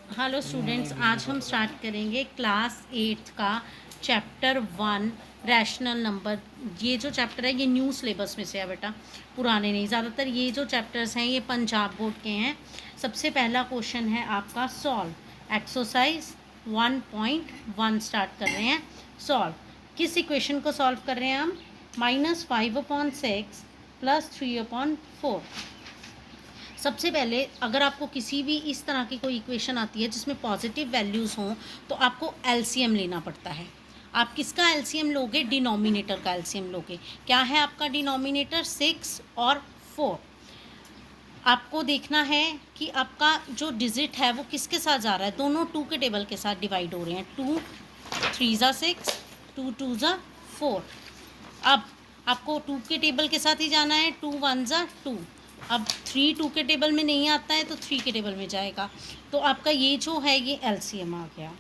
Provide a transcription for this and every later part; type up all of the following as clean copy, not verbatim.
Hello students, आज हम start करेंगे क्लास 8 का चैप्टर 1 रैशनल नंबर। ये जो चैप्टर है ये न्यू सिलेबस में से है बेटा, पुराने नहीं। ज़्यादातर ये जो चैप्टर्स हैं ये पंजाब बोर्ड के हैं। सबसे पहला क्वेश्चन है आपका सॉल्व एक्सरसाइज 1.1 स्टार्ट कर रहे हैं। सॉल्व किस इक्वेशन को सॉल्व कर रहे हैं हम? -5/6 + 3/4। सबसे पहले अगर आपको किसी भी इस तरह की कोई इक्वेशन आती है जिसमें पॉजिटिव वैल्यूज़ हों तो आपको एलसीएम लेना पड़ता है। आप किसका एलसीएम लोगे? डिनोमिनेटर का एलसीएम लोगे। क्या है आपका डिनोमिनेटर? 6 और 4। आपको देखना है कि आपका जो डिजिट है वो किसके साथ जा रहा है। दोनों 2 के टेबल के साथ डिवाइड हो रहे हैं। 2 3 ज़ा 6, 2 2 ज़ा 4। अब आपको 2 के टेबल के साथ ही जाना है। 2 1 ज़ा 2। अब 3 2 के टेबल में नहीं आता है तो 3 के टेबल में जाएगा। तो आपका ये जो है ये एलसीएम आ गया।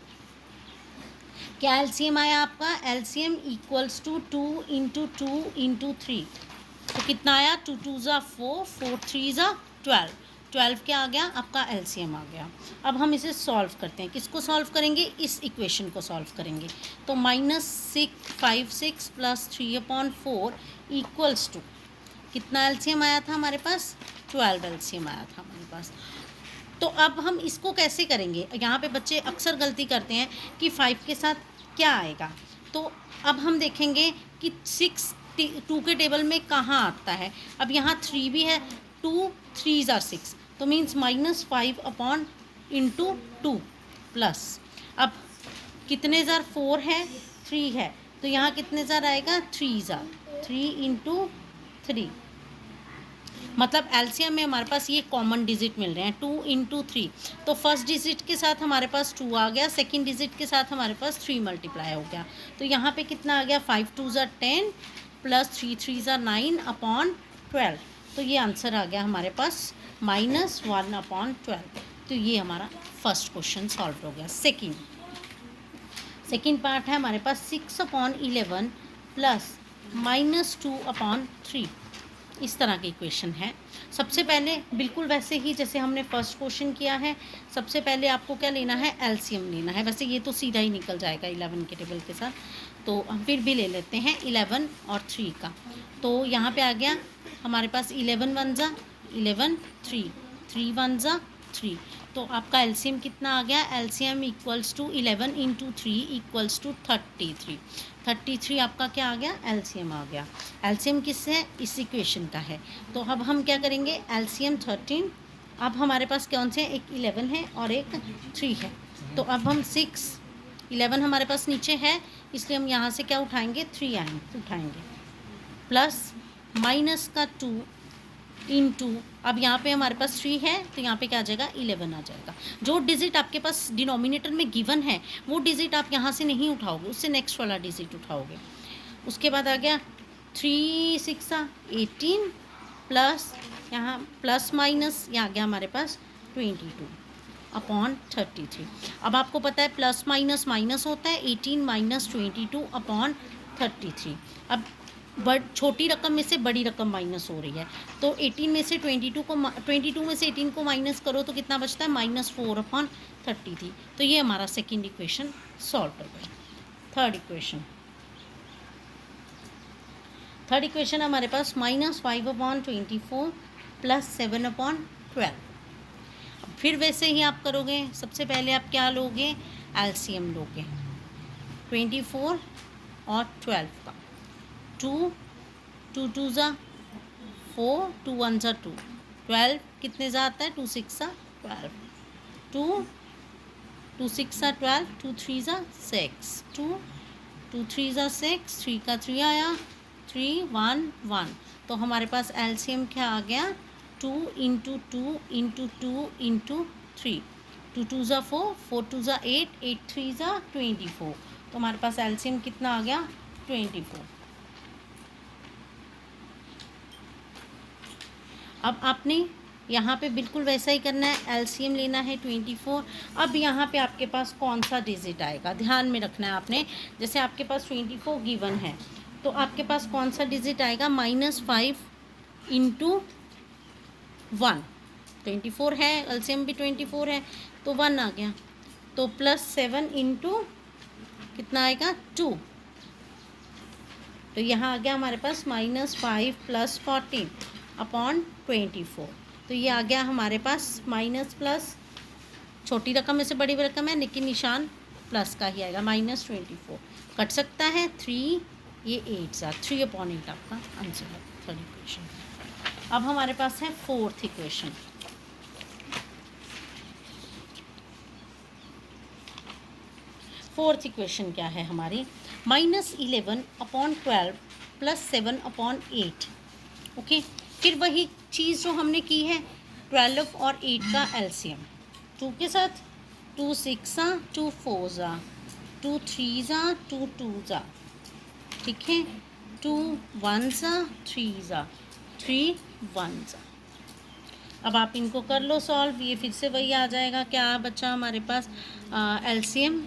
क्या एलसीएम आया आपका? LCM equals to 2 into 2 into 3। तो कितना आया? 2 2 ज़ा 4, 4 3 ज़ा 12। 12 क्या आ गया? आपका एलसीएम आ गया। अब हम इसे सॉल्व करते हैं। किसको सॉल्व करेंगे? इस इक्वेशन को सॉल्व करेंगे। तो -6 + 3/4 इक्वल्स टू कितना एलसीएम आया था हमारे पास? 12 एलसीएम आया था हमारे पास। तो अब हम इसको कैसे करेंगे? यहाँ पे बच्चे अक्सर गलती करते हैं कि 5 के साथ क्या आएगा। तो अब हम देखेंगे कि 6 2 के टेबल में कहाँ आता है। अब यहाँ 3 भी है। 2 3 ज़ा 6 तो मीन्स -5 इंटू 2 प्लस। अब कितने ज़ार? 4 है, 3 है, तो यहाँ कितने ज़ार आएगा? 3 ज़ार। 3 इंटू 3 मतलब एलसीएम में हमारे पास ये कॉमन डिजिट मिल रहे हैं 2 इंटू 3। तो फर्स्ट डिजिट के साथ हमारे पास 2 आ गया, सेकेंड डिजिट के साथ हमारे पास 3 मल्टीप्लाई हो गया। तो यहाँ पे कितना आ गया? 5 2 ज़ा 10 + 3 3 ज़ा 9/12। तो ये आंसर आ गया हमारे पास -1/12। तो ये हमारा फर्स्ट क्वेश्चन सॉल्व हो गया। सेकेंड पार्ट है हमारे पास 6/11 + -2/3। इस तरह की इक्वेशन है। सबसे पहले बिल्कुल वैसे ही जैसे हमने फर्स्ट क्वेश्चन किया है, सबसे पहले आपको क्या लेना है? एलसीएम लेना है। वैसे ये तो सीधा ही निकल जाएगा 11 के टेबल के साथ, तो हम फिर भी ले लेते हैं 11 और 3 का। तो यहाँ पे आ गया हमारे पास 11 1 ज़ा 11, 3 3 1 ज़ा 3। तो आपका एलसीएम कितना आ गया? LCM equals to 11 into 3 equals to 33। 33 आपका क्या आ गया? एलसीएम आ गया। एलसीएम किससे है? इस इक्वेशन का है। तो अब हम क्या करेंगे? एलसीएम 13। अब हमारे पास कौन से? एक 11 है और एक 3 है। तो अब हम 6 11 हमारे पास नीचे है, इसलिए हम यहाँ से क्या उठाएंगे? 3 उठाएंगे प्लस माइनस का 2 इंटू। अब यहाँ पे हमारे पास 3 है तो यहाँ पे क्या आ जाएगा? 11 आ जाएगा। जो डिजिट आपके पास डिनोमिनेटर में गिवन है वो डिजिट आप यहाँ से नहीं उठाओगे, उससे नेक्स्ट वाला डिजिट उठाओगे। उसके बाद आ गया 3 6 18 प्लस यहाँ प्लस माइनस यहाँ आ गया हमारे पास 22/33। अब आपको पता है प्लस माइनस माइनस होता है, 18 - 22/33। अब छोटी रकम में से बड़ी रकम माइनस हो रही है, तो 18 में से 22 में से 18 को माइनस करो तो कितना बचता है? -4/33। तो ये हमारा सेकेंड इक्वेशन सॉल्व हो गया। थर्ड इक्वेशन हमारे पास -5/24 + 7/12। फिर वैसे ही आप करोगे। सबसे पहले आप क्या लोगे? एलसीएम लोगे 24 और 12 का। 2 2 2 ज़ा 4, 2 1 ज़ा 2। 12 कितने ज़ा आता है? 2 6 ज़ा 12। 2 2 6 ज़ा 12, 2 3 ज़ा 6, 2 2 3 ज़ा 6, 3 का 3 आया, 3 1 1। तो हमारे पास एलसीएम क्या आ गया? 2 इंटू 2 इंटू 2 इंटू 3। 2 2 ज़ा 4, 4 2 ज़ा 8, 8 3 ज़ा 24। तो हमारे पास एलसीएम कितना आ गया? 24। अब आपने यहाँ पे बिल्कुल वैसा ही करना है। एलसीएम लेना है 24। अब यहाँ पे आपके पास कौन सा डिजिट आएगा ध्यान में रखना है आपने। जैसे आपके पास 24 गिवन है तो आपके पास कौन सा डिजिट आएगा? -5 इंटू 1। 24 है, एलसीएम भी 24 है, तो 1 आ गया, तो +7 इंटू कितना आएगा 2, तो यहाँ आ गया हमारे पास -5 + 14 अपॉन 24। तो ये आ गया हमारे पास माइनस प्लस, छोटी रकम में से बड़ी रकम है लेकिन निशान प्लस का ही आएगा, -24 कट सकता है 3, ये 8 सा 3/8 आपका आंसर है थर्ड इक्वेशन। अब हमारे पास है फोर्थ इक्वेशन। फोर्थ इक्वेशन क्या है हमारी, -11/12 + 7/8। ओके, फिर वही चीज़ जो हमने की है 12 और 8 का एलसीएम, 2 के साथ 2 6 2 4 2 3 2 2, ठीक है, 2 1 3 3 1। अब आप इनको कर लो सॉल्व, ये फिर से वही आ जाएगा, क्या बच्चा हमारे पास LCM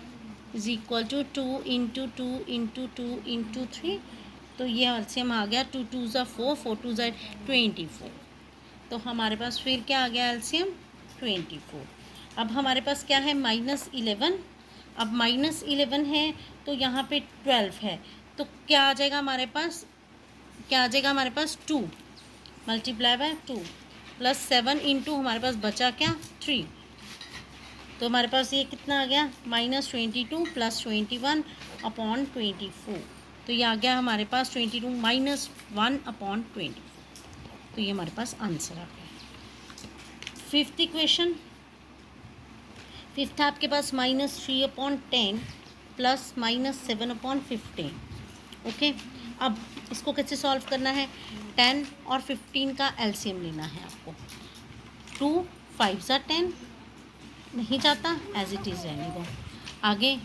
is equal to 2 into 2 into 2 into 3, तो ये एलसीएम आ गया 2 2 4 4 2 24। तो हमारे पास फिर क्या आ गया एलसीएम 24। अब हमारे पास क्या है -11, अब -11 है तो यहाँ पे 12 है, तो क्या आ जाएगा हमारे पास, क्या आ जाएगा हमारे पास 2 मल्टीप्लाई बाय 2 +7 इंटू हमारे पास बचा क्या 3, तो हमारे पास ये कितना आ गया -22 + 21 अपॉन 24, तो ये आ गया हमारे पास 22 -1/24, तो ये हमारे पास आंसर आ गया। फिफ्थ इक्वेशन, फिफ्थ आपके पास -3/10 + -7/15। ओके, अब इसको कैसे सॉल्व करना है, 10 और 15 का एलसीएम लेना है आपको। 2 5 10 नहीं जाता, एज इट इज़ रहने दो। आगे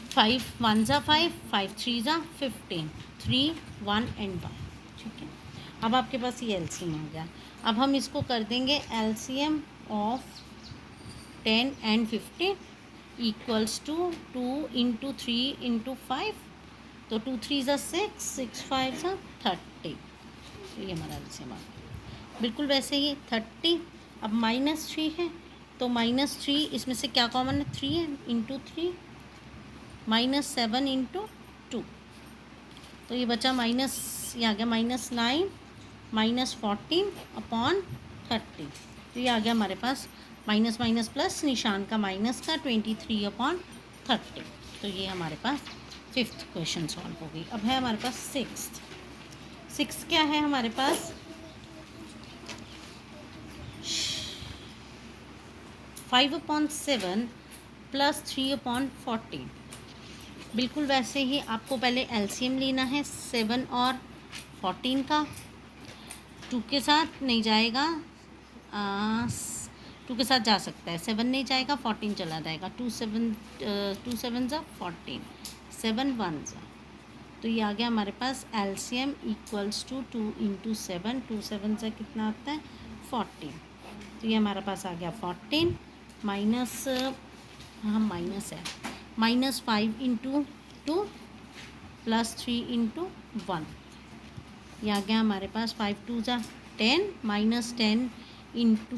5 1 5 5 3 15 3 1 एंड 1, ठीक है। अब आपके पास ये एलसीएम आ गया, अब हम इसको कर देंगे LCM of 10 and 15 equals to 2 into 3 into 5, तो 2 3 6 6 5 30, तो ये हमारा एलसीएम आ गया। बिल्कुल वैसे ही 30, अब -3 है तो -3 इसमें से क्या कॉमन है 3 है, इंटू 3 -7 इंटू 2, तो ये बचा माइनस, ये आ गया -9 -14 अपॉन 30, तो ये आ गया हमारे पास माइनस माइनस प्लस, निशान का माइनस का 23/30, तो ये हमारे पास फिफ्थ क्वेश्चन सॉल्व हो गई। अब है हमारे पास सिक्स क्या है हमारे पास, 5/7 + 3/14। बिल्कुल वैसे ही आपको पहले एलसीएम लेना है 7 और 14 का, 2 के साथ नहीं जाएगा, 2 के साथ जा सकता है, 7 नहीं जाएगा, 14 चला जाएगा, 2 7 14 7 1, तो ये आ गया हमारे पास एलसीएम इक्वल्स टू 2 इंटू 7, 2 7 से कितना आता है 14, तो ये हमारे पास आ गया 14 माइनस, हाँ माइनस है, -5 इंटू 2 + 3 इंटू 1, ये आ गया हमारे पास 5 2 10 -10 इंटू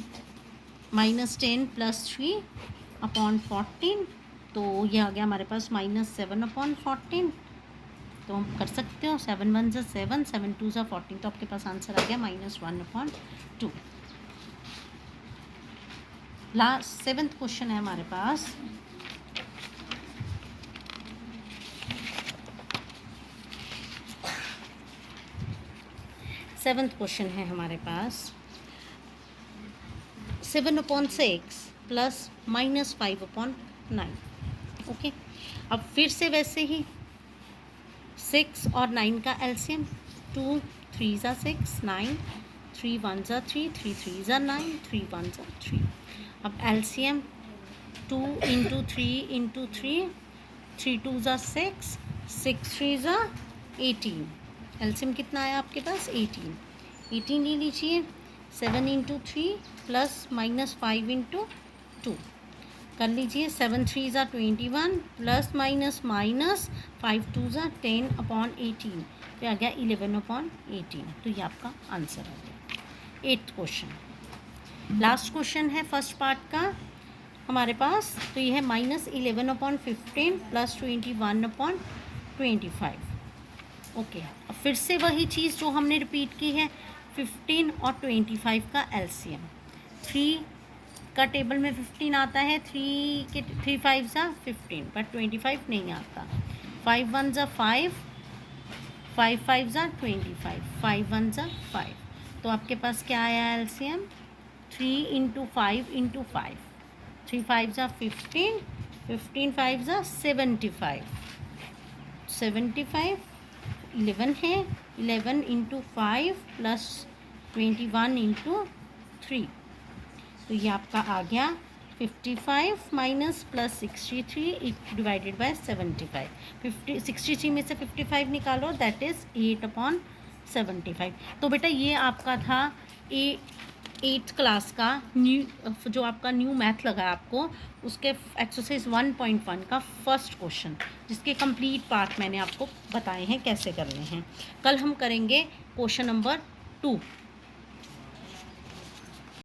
-10 + 3/14, तो ये आ गया हमारे पास -7/14, तो हम कर सकते हो 7 1 7 7 2 14, तो आपके पास आंसर आ गया -1/2। लास्ट 7th क्वेश्चन है हमारे पास, सेवन्थ क्वेश्चन है हमारे पास 7/6 + -5/9। ओके, अब फिर से वैसे ही 6 और 9 का एलसीएम, 2 3 6 9 3 1 3 3 3 9 3 1 3, अब एलसीएम 2 इंटू 3 इंटू 3 3 2 6 6 3 18, एलसीएम कितना आया आपके पास 18 ले लीजिए, 7 इंटू 3 + -5 इंटू 2 कर लीजिए, 7 3 21 ± -5 2 10/18, तो आ गया 11/18, तो ये आपका आंसर आ गया। 8th क्वेश्चन, लास्ट क्वेश्चन है फर्स्ट पार्ट का, हमारे पास, तो ये है -11/15 + 21/25। ओके, अब फिर से वही चीज़ जो हमने रिपीट की है, 15 और 25 का एलसीएम। 3 का टेबल में 15 आता है, 3 5 ज़ा 15, बट 25 नहीं आता। 5 1 ज़ा 5, 5 5 ज़ा 25, 5 1 ज़ा 5। तो आपके पास क्या आया एलसीएम? 3 × 5 × 5, 3 5 ज़ा 15, 15 5 ज़ा 75, 75 11 है, 11 × 5 + 21 × 3, तो ये आपका आ गया 55 - +63 डिवाइडेड बाय 75। 63 में से 55 निकालो, दैट इज़ 8/75। तो बेटा ये आपका था 8th क्लास का जो आपका न्यू मैथ लगा आपको, उसके एक्सरसाइज 1.1 का फर्स्ट क्वेश्चन, जिसके कंप्लीट पार्ट मैंने आपको बताए हैं कैसे करने हैं। कल हम करेंगे क्वेश्चन नंबर 2।